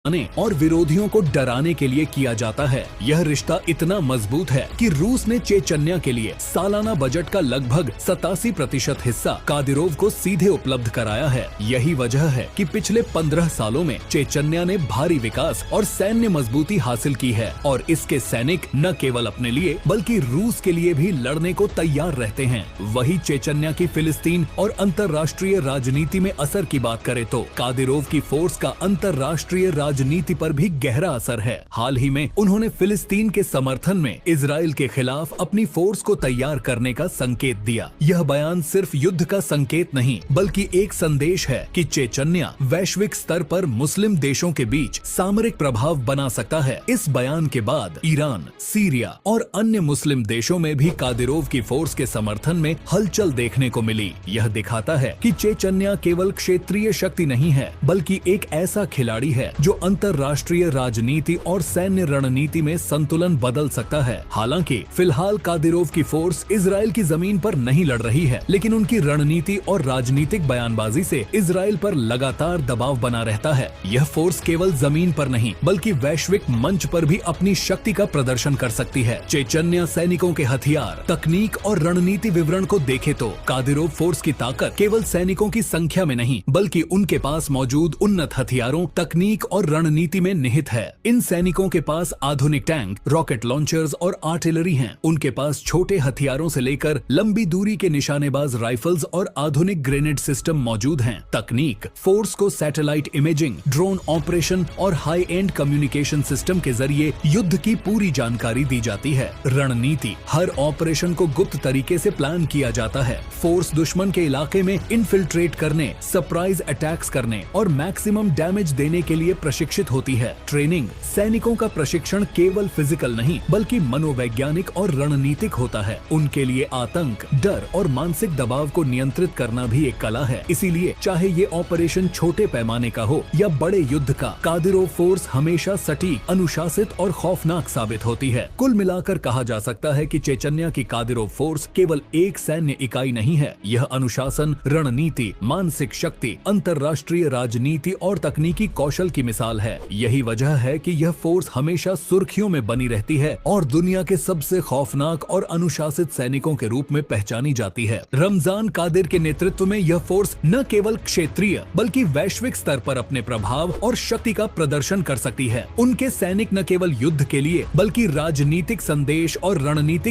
और विरोधियों को डराने के लिए किया जाता है। यह रिश्ता इतना मजबूत है कि रूस ने चेचन्या के लिए सालाना बजट का लगभग 87% हिस्सा कादिरोव को सीधे उपलब्ध कराया है। यही वजह है कि पिछले 15 सालों में चेचन्या ने भारी विकास और सैन्य मजबूती हासिल की है और इसके सैनिक न केवल अपने लिए बल्कि रूस के लिए भी लड़ने को तैयार रहते हैं। वही चेचन्या की फिलिस्तीन और अंतर्राष्ट्रीय राजनीति में असर की बात करें तो कादिरोव की फोर्स का अंतर्राष्ट्रीय राजनीति पर भी गहरा असर है। हाल ही में उन्होंने फिलिस्तीन के समर्थन में इजराइल के खिलाफ अपनी फोर्स को तैयार करने का संकेत दिया। यह बयान सिर्फ युद्ध का संकेत नहीं बल्कि एक संदेश है कि चेचन्या वैश्विक स्तर पर मुस्लिम देशों के बीच सामरिक प्रभाव बना सकता है। इस बयान के बाद ईरान, सीरिया और अन्य मुस्लिम देशों में भी कादिरोव की फोर्स के समर्थन में हलचल देखने को मिली। यह दिखाता है कि चेचन्या केवल क्षेत्रीय शक्ति नहीं है बल्कि एक ऐसा खिलाड़ी है जो अंतर्राष्ट्रीय राजनीति और सैन्य रणनीति में संतुलन बदल सकता है। हालांकि फिलहाल कादिरोव की फोर्स इजराइल की जमीन पर नहीं लड़ रही है, लेकिन उनकी रणनीति और राजनीतिक बयानबाजी से इजराइल पर लगातार दबाव बना रहता है। यह फोर्स केवल जमीन पर नहीं बल्कि वैश्विक मंच पर भी अपनी शक्ति का प्रदर्शन कर सकती है। चेचन्या सैनिकों के हथियार, तकनीक और रणनीति विवरण को देखे तो कादिरोव फोर्स की ताकत केवल सैनिकों की संख्या में नहीं बल्कि उनके पास मौजूद उन्नत हथियारों, तकनीक और रणनीति में निहित है। इन सैनिकों के पास आधुनिक टैंक, रॉकेट लॉन्चर्स और आर्टिलरी हैं। उनके पास छोटे हथियारों से लेकर लंबी दूरी के निशानेबाज राइफल्स और आधुनिक ग्रेनेड सिस्टम मौजूद हैं। तकनीक, फोर्स को सैटेलाइट इमेजिंग, ड्रोन ऑपरेशन और हाई एंड कम्युनिकेशन सिस्टम के जरिए युद्ध की पूरी जानकारी दी जाती है। रणनीति, हर ऑपरेशन को गुप्त तरीके से प्लान किया जाता है। फोर्स दुश्मन के इलाके में इन्फिल्ट्रेट करने, सरप्राइज अटैक्स करने और मैक्सिमम डैमेज देने के लिए प्रशिक्षित होती है। ट्रेनिंग, सैनिकों का प्रशिक्षण केवल फिजिकल नहीं बल्कि मनोवैज्ञानिक और रणनीतिक होता है। उनके लिए आतंक, डर और मानसिक दबाव को नियंत्रित करना भी एक कला है। इसीलिए चाहे ये ऑपरेशन छोटे पैमाने का हो या बड़े युद्ध का, कादिरोव फोर्स हमेशा सटीक, अनुशासित और खौफनाक साबित होती है। कुल मिलाकर कहा जा सकता है कि चेचन्या की कादिरोव फोर्स केवल एक सैन्य इकाई नहीं है। यह अनुशासन, रणनीति, मानसिक शक्ति, अंतर्राष्ट्रीय राजनीति और तकनीकी कौशल की मिसाल है। यही वजह है कि यह फोर्स हमेशा सुर्खियों में बनी रहती है और दुनिया के सबसे खौफनाक और अनुशासित सैनिकों के रूप में पहचानी जाती है। रमजान कादिर के नेतृत्व में यह फोर्स न केवल क्षेत्रीय बल्कि वैश्विक स्तर पर अपने प्रभाव और शक्ति का प्रदर्शन कर सकती है। उनके सैनिक न केवल युद्ध के लिए बल्कि राजनीतिक संदेश और रणनीतिक